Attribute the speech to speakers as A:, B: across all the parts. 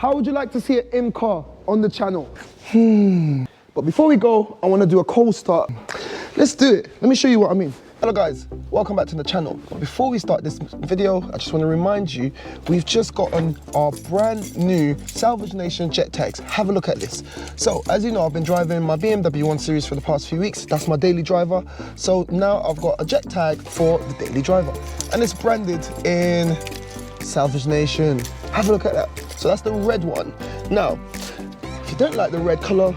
A: How would you like to see an M car on the channel? But before we go, I want to do a cold start. Let's do it. Let me show you what I mean. Hello guys, welcome back to the channel. Before we start this video, I just want to remind you, we've just gotten our brand new Salvage Nation jet tags. Have a look at this. So, as you know, I've been driving my BMW 1 Series for the past few weeks. That's my daily driver. So now I've got a jet tag for the daily driver. And it's branded in Salvage Nation. Have a look at that. So that's the red one. Now, if you don't like the red color,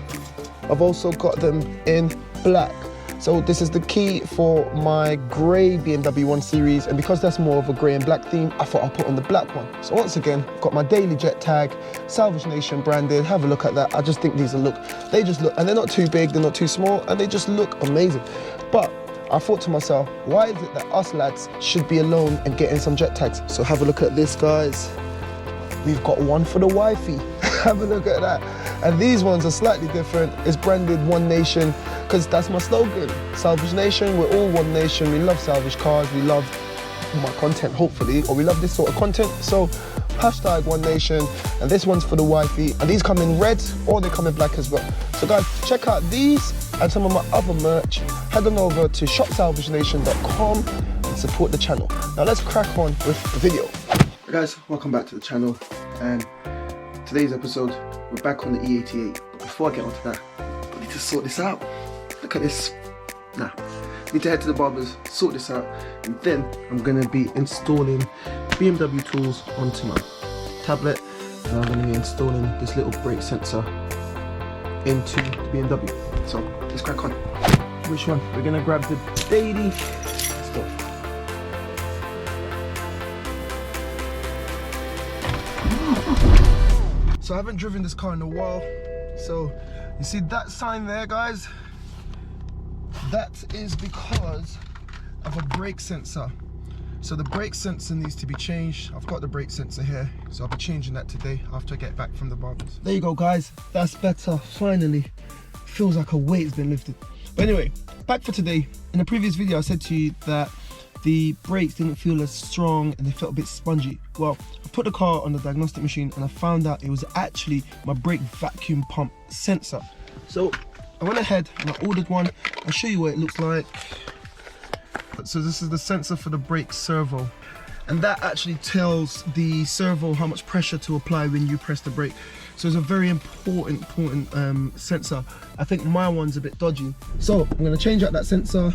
A: I've also got them in black. So this is the key for my grey BMW 1 Series, and because that's more of a grey and black theme, I thought I'll put on the black one. So once again, I've got my daily jet tag, Salvage Nation branded. Have a look at that. I just think these are they just look, and they're not too big, they're not too small, and they just look amazing. But I thought to myself, why is it that us lads should be alone and getting some jet tags? So have a look at this, guys. We've got one for the wifey. Have a look at that. And these ones are slightly different. It's branded One Nation, because that's my slogan. Salvage Nation, we're all one nation. We love salvage cars. We love my content, hopefully, or we love this sort of content. So hashtag One Nation, and this one's for the wifey. And these come in red, or they come in black as well. So guys, check out these and some of my other merch. Head on over to shopsalvagenation.com and support the channel. Now let's crack on with the video. Hey guys, welcome back to the channel, and today's episode, we're back on the E88. But before I get onto that, I need to sort this out. Look at this. Nah, need to head to the barbers, sort this out, and then I'm gonna be installing BMW tools onto my tablet, and I'm gonna be installing this little brake sensor into the BMW. So let's crack on. Which one? We're gonna grab the daily stuff. So I haven't driven this car in a while. So you see that sign there, guys? That is because of a brake sensor. So the brake sensor needs to be changed. I've got the brake sensor here, so I'll be changing that today after I get back from the barbers. There you go, guys. That's better, finally. Feels like a weight's been lifted. But anyway, back for today. In the previous video, I said to you that the brakes didn't feel as strong and they felt a bit spongy. Well, I put the car on the diagnostic machine and I found out it was actually my brake vacuum pump sensor. So I went ahead and I ordered one. I'll show you what it looks like. So this is the sensor for the brake servo, and that actually tells the servo how much pressure to apply when you press the brake. So it's a very important sensor. I think my one's a bit dodgy. So I'm going to change out that sensor,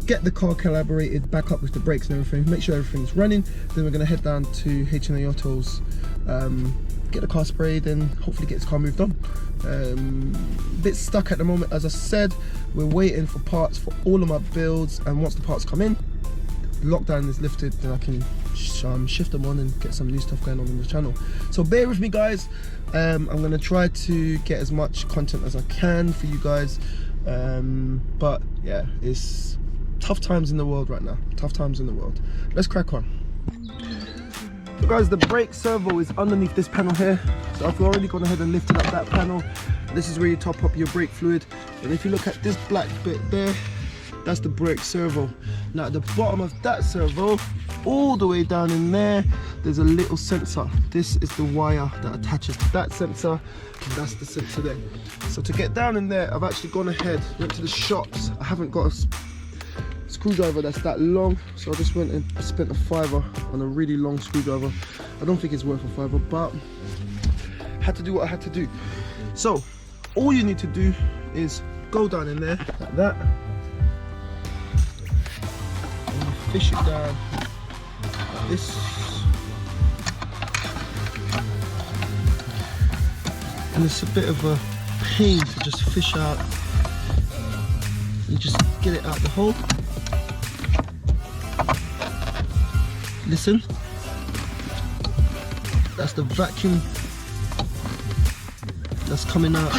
A: get the car calibrated back up with the brakes and everything, make sure everything's running. Then we're going to head down to H&A Autos, get the car sprayed, and hopefully get this car moved on. A bit stuck at the moment, as I said. We're waiting for parts for all of my builds, and once the parts come in, the lockdown is lifted, then I can shift them on and get some new stuff going on the channel. So bear with me, guys. I'm going to try to get as much content as I can for you guys, but yeah, it's tough times in the world right now. Tough times in the world. Let's crack on. So guys, the brake servo is underneath this panel here. So I've already gone ahead and lifted up that panel. This is where you top up your brake fluid. And if you look at this black bit there, that's the brake servo. Now at the bottom of that servo, all the way down in there, there's a little sensor. This is the wire that attaches to that sensor, and that's the sensor there. So to get down in there, I've actually gone ahead, went to the shops. I haven't got a screwdriver that's that long, so I just went and spent a £5 on a really long screwdriver. I don't think it's worth a £5, but I had to do what I had to do. So all you need to do is go down in there like that, and you fish it down like this, and it's a bit of a pain to just fish out. You just get it out the hole. Listen, that's the vacuum that's coming out.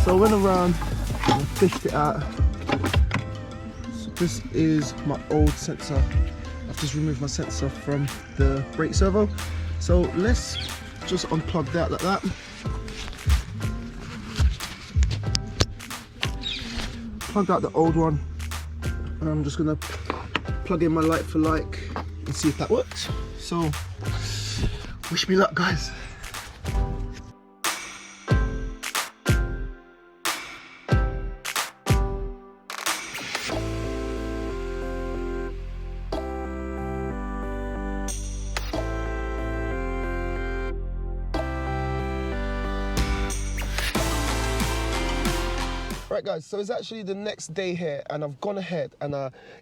A: So I went around and fished it out. So this is my old sensor. I've just removed my sensor from the brake servo. So let's just unplug that like that. Plugged out the old one. And I'm just gonna plug in my like for like and see if that works. So, wish me luck, guys. Right guys, so it's actually the next day here and I've gone ahead and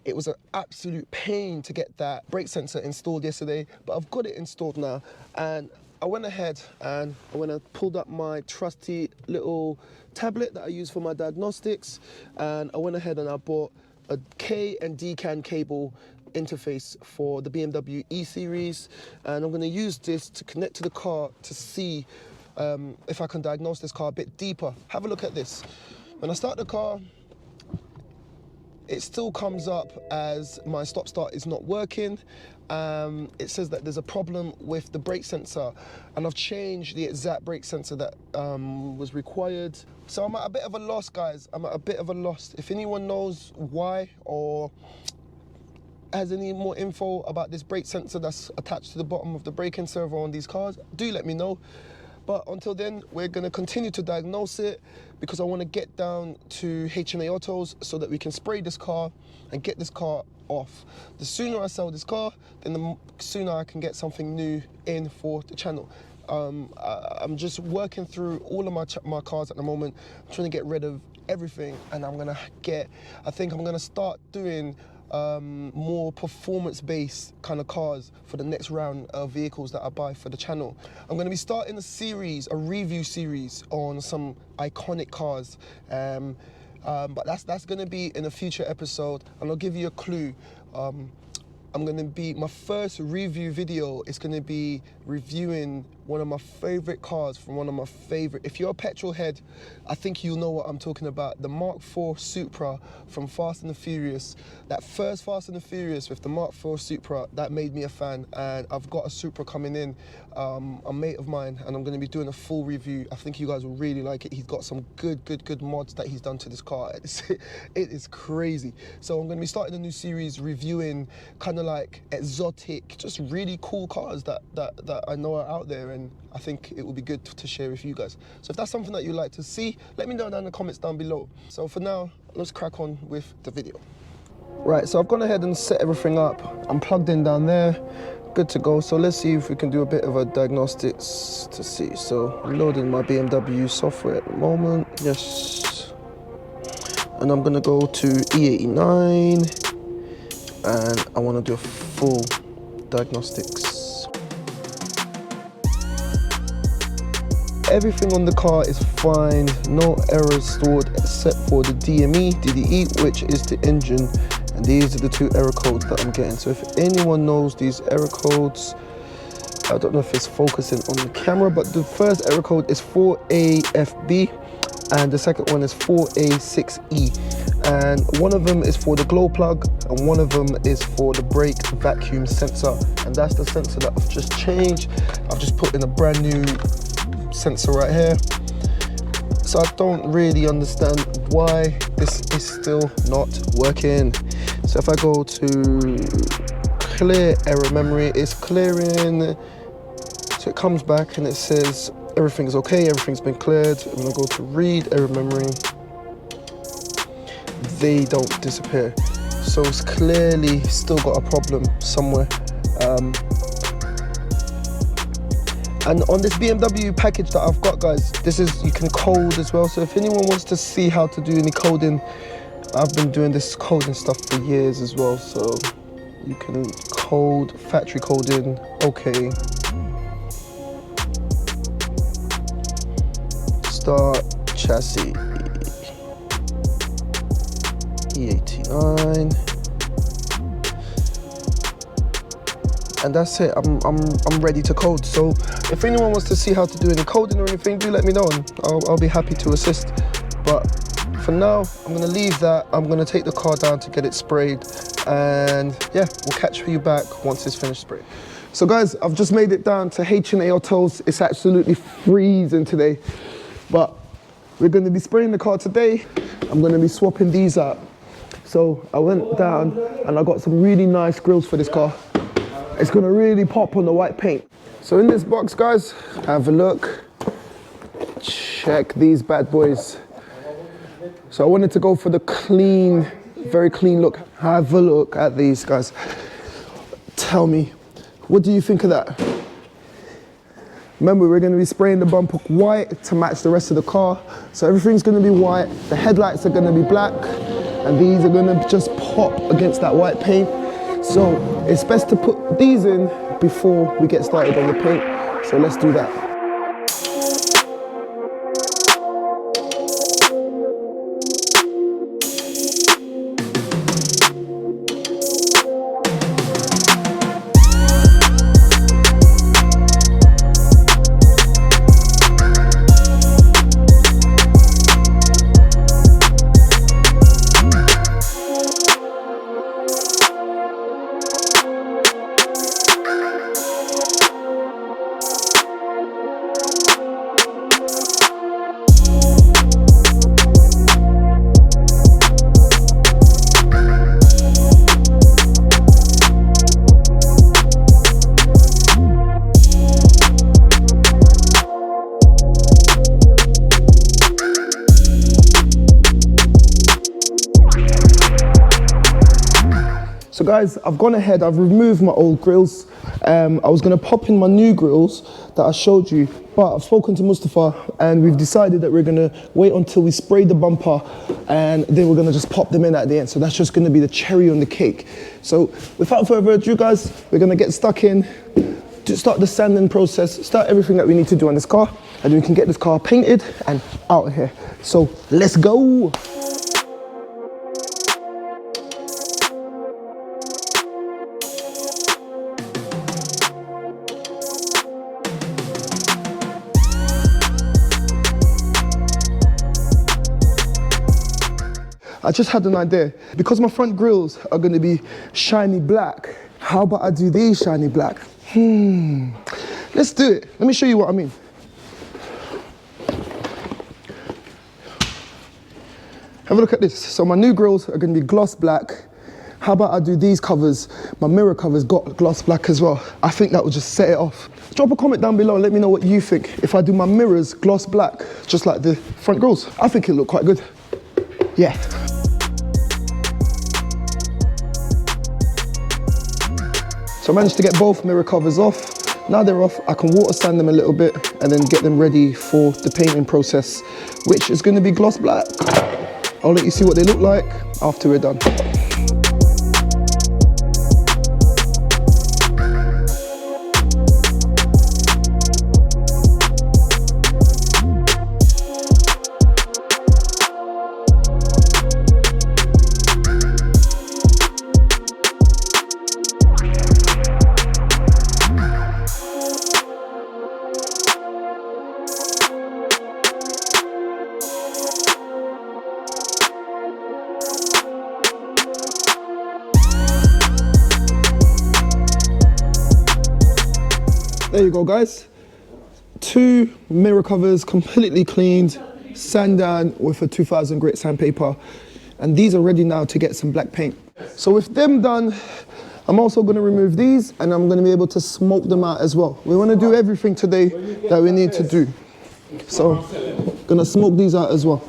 A: it was an absolute pain to get that brake sensor installed yesterday, but I've got it installed now. And I went ahead and I pulled up my trusty little tablet that I use for my diagnostics, and I went ahead and I bought a K and D CAN cable interface for the BMW E series, and I'm going to use this to connect to the car to see if I can diagnose this car a bit deeper. Have a look at this. When I start the car, it still comes up as my stop-start is not working. It says that there's a problem with the brake sensor, and I've changed the exact brake sensor that was required. So I'm at a bit of a loss, guys. I'm at a bit of a loss. If anyone knows why or has any more info about this brake sensor that's attached to the bottom of the braking servo on these cars, do let me know. But until then, we're going to continue to diagnose it because I want to get down to H&A Autos so that we can spray this car and get this car off. The sooner I sell this car, then the sooner I can get something new in for the channel. I'm just working through all of my cars at the moment. I'm trying to get rid of everything, and I think I'm going to start doing more performance-based kind of cars for the next round of vehicles that I buy for the channel. I'm going to be starting a review series on some iconic cars, but that's going to be in a future episode, and I'll give you a clue. My first review video is going to be reviewing one of my favorite cars from one of my favorite. If you're a petrol head, I think you'll know what I'm talking about. The Mark IV Supra from Fast and the Furious. That first Fast and the Furious with the Mark IV Supra, that made me a fan. And I've got a Supra coming in, a mate of mine, and I'm going to be doing a full review. I think you guys will really like it. He's got some good mods that he's done to this car. It is crazy. So I'm going to be starting a new series reviewing kind of like exotic, just really cool cars that I know are out there, and I think it would be good to share with you guys. So if that's something that you'd like to see, let me know down in the comments down below. So for now, let's crack on with the video. Right, so I've gone ahead and set everything up. I'm plugged in down there, good to go. So let's see if we can do a bit of a diagnostics to see. So I'm loading my BMW software at the moment, yes. And I'm gonna go to E89, and I wanna do a full diagnostics. Everything on the car is fine, no errors stored except for the DDE, which is the engine, and these are the two error codes that I'm getting. So if anyone knows these error codes, I don't know if it's focusing on the camera, but the first error code is 4AFB and the second one is 4A6E. And one of them is for the glow plug and one of them is for the brake vacuum sensor, and that's the sensor that I've just changed. I've just put in a brand new sensor right here. So I don't really understand why this is still not working. So if I go to clear error memory, it's clearing. So it comes back and it says everything's okay, everything's been cleared. I'm gonna go to read error memory. They don't disappear. So it's clearly still got a problem somewhere. And on this BMW package that I've got, guys, you can code as well. So if anyone wants to see how to do any coding, I've been doing this coding stuff for years as well. So you can code, factory coding, okay. Start chassis E89. And that's it. I'm ready to code. So if anyone wants to see how to do any coding or anything, do let me know and I'll be happy to assist. But for now, I'm gonna leave that. I'm gonna take the car down to get it sprayed, and yeah, we'll catch you back once it's finished spraying. So guys, I've just made it down to H&A Autos. It's absolutely freezing today, but we're gonna be spraying the car today. I'm gonna be swapping these out. So I went down and I got some really nice grills for this car. it's gonna really pop on the white paint. So in this box, guys, have a look. Check these bad boys. So I wanted to go for the clean, very clean look. Have a look at these, guys. Tell me, what do you think of that? Remember, we're going to be spraying the bumper white to match the rest of the car. So everything's going to be white, the headlights are going to be black, and these are going to just pop against that white paint. So it's best to put these in before we get started on the paint. So let's do that. So guys, I've gone ahead, I've removed my old grills. I was gonna pop in my new grills that I showed you, but I've spoken to Mustafa and we've decided that we're gonna wait until we spray the bumper and then we're gonna just pop them in at the end. So that's just gonna be the cherry on the cake. So without further ado, guys, we're gonna get stuck in, to start the sanding process, start everything that we need to do on this car, and we can get this car painted and out of here. So let's go. I just had an idea. Because my front grills are going to be shiny black, how about I do these shiny black? Let's do it. Let me show you what I mean. Have a look at this. So my new grills are going to be gloss black. How about I do these covers? My mirror covers got gloss black as well. I think that will just set it off. Drop a comment down below and let me know what you think. If I do my mirrors gloss black, just like the front grills, I think it'll look quite good. Yeah. So I managed to get both mirror covers off. Now they're off, I can water sand them a little bit and then get them ready for the painting process, which is going to be gloss black. I'll let you see what they look like after we're done. There you go, guys. 2 mirror covers completely cleaned, sand down with a 2000 grit sandpaper, and these are ready now to get some black paint. So with them done, I'm also going to remove these and I'm going to be able to smoke them out as well. We want to do everything today that we need to do. So I'm going to smoke these out as well.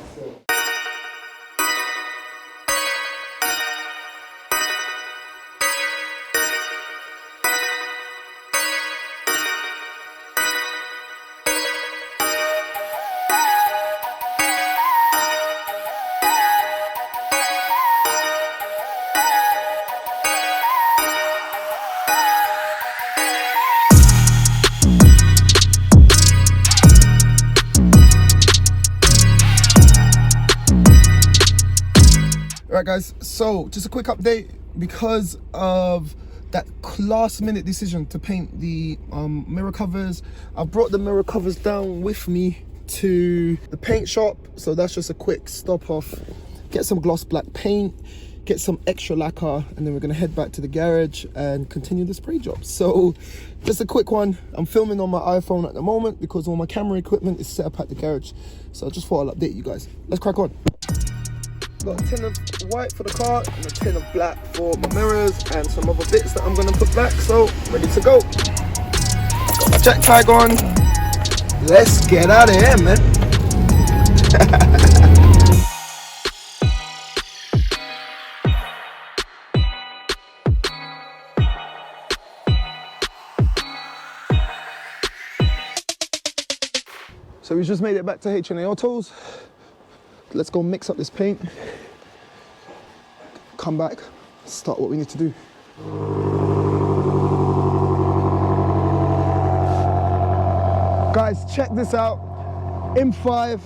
A: Right guys, so just a quick update. Because of that last minute decision to paint the mirror covers, I brought the mirror covers down with me to the paint shop. So that's just a quick stop off, get some gloss black paint, get some extra lacquer, and then we're gonna head back to the garage and continue the spray job. So just a quick one. I'm filming on my iPhone at the moment because all my camera equipment is set up at the garage. So I just thought I'll update you guys. Let's crack on. Got a tin of white for the car and a tin of black for my mirrors and some other bits that I'm gonna put back. So, ready to go. Got my jack tag on. Let's get out of here, man. So we just made it back to H&A Autos. Let's go mix up this paint. Come back, start what we need to do. Guys, check this out. M5.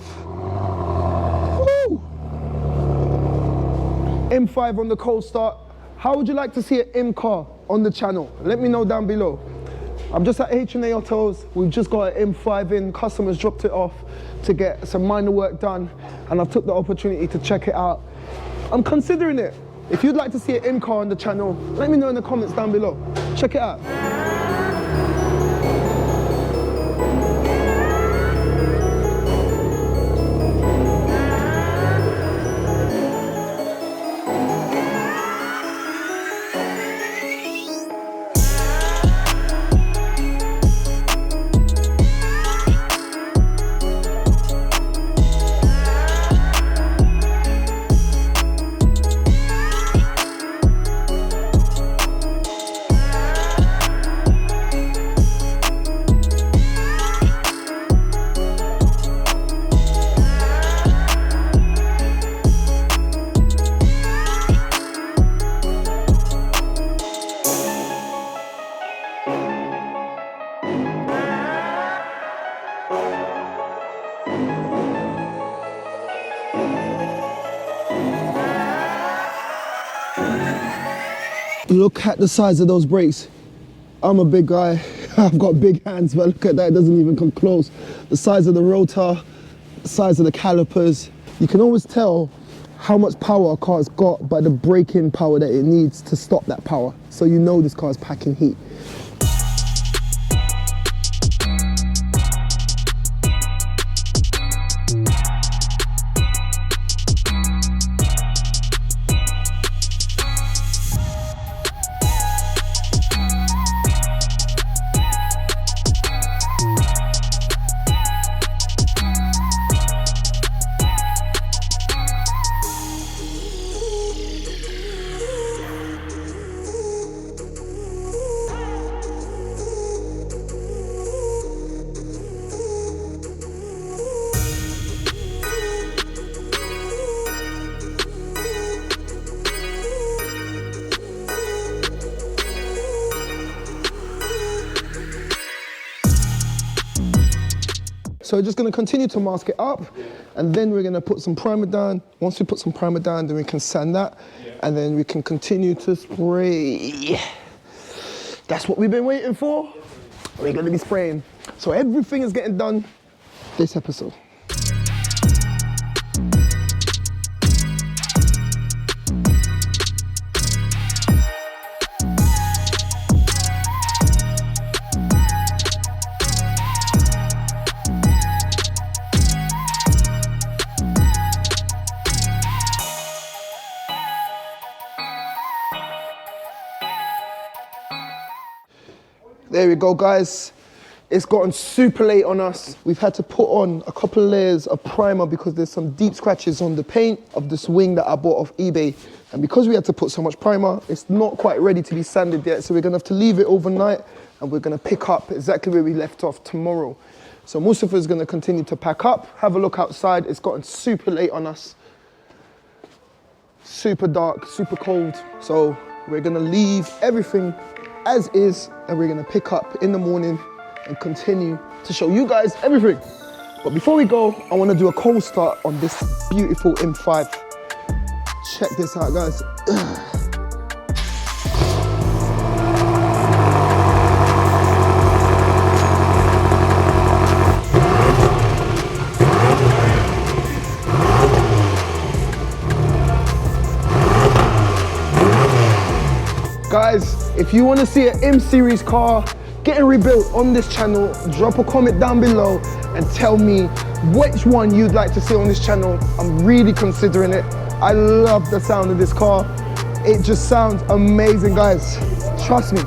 A: Woo! M5 on the cold start. How would you like to see an M car on the channel? Let me know down below. I'm just at H&A Autos. We've just got an M5 in. Customers dropped it off to get some minor work done, and I've took the opportunity to check it out. I'm considering it. If you'd like to see an M car on the channel, let me know in the comments down below. Check it out. Look at the size of those brakes. I'm a big guy. I've got big hands, but look at that, it doesn't even come close. The size of the rotor, the size of the calipers. You can always tell how much power a car's got by the braking power that it needs to stop that power. So you know this car's packing heat. So we're just going to continue to mask it up, and then we're going to put some primer down. Once we put some primer down, then we can sand that, and then we can continue to spray. That's what we've been waiting for. We're going to be spraying. So everything is getting done this episode. There we go, guys. It's gotten super late on us. We've had to put on a couple of layers of primer because there's some deep scratches on the paint of this wing that I bought off eBay. And because we had to put so much primer, it's not quite ready to be sanded yet. So we're gonna have to leave it overnight, and we're gonna pick up exactly where we left off tomorrow. So Mustafa's gonna continue to pack up, have a look outside. It's gotten super late on us. Super dark, super cold. So we're gonna leave everything as is, and we're gonna pick up in the morning and continue to show you guys everything. But before we go, I wanna do a cold start on this beautiful M5. Check this out, guys. Guys, if you want to see an M series car getting rebuilt on this channel, drop a comment down below and tell me which one you'd like to see on this channel. I'm really considering it. I love the sound of this car. It just sounds amazing, guys. Trust me.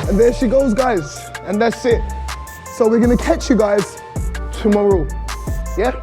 A: And there she goes, guys. And that's it. So we're gonna catch you guys tomorrow. Yeah?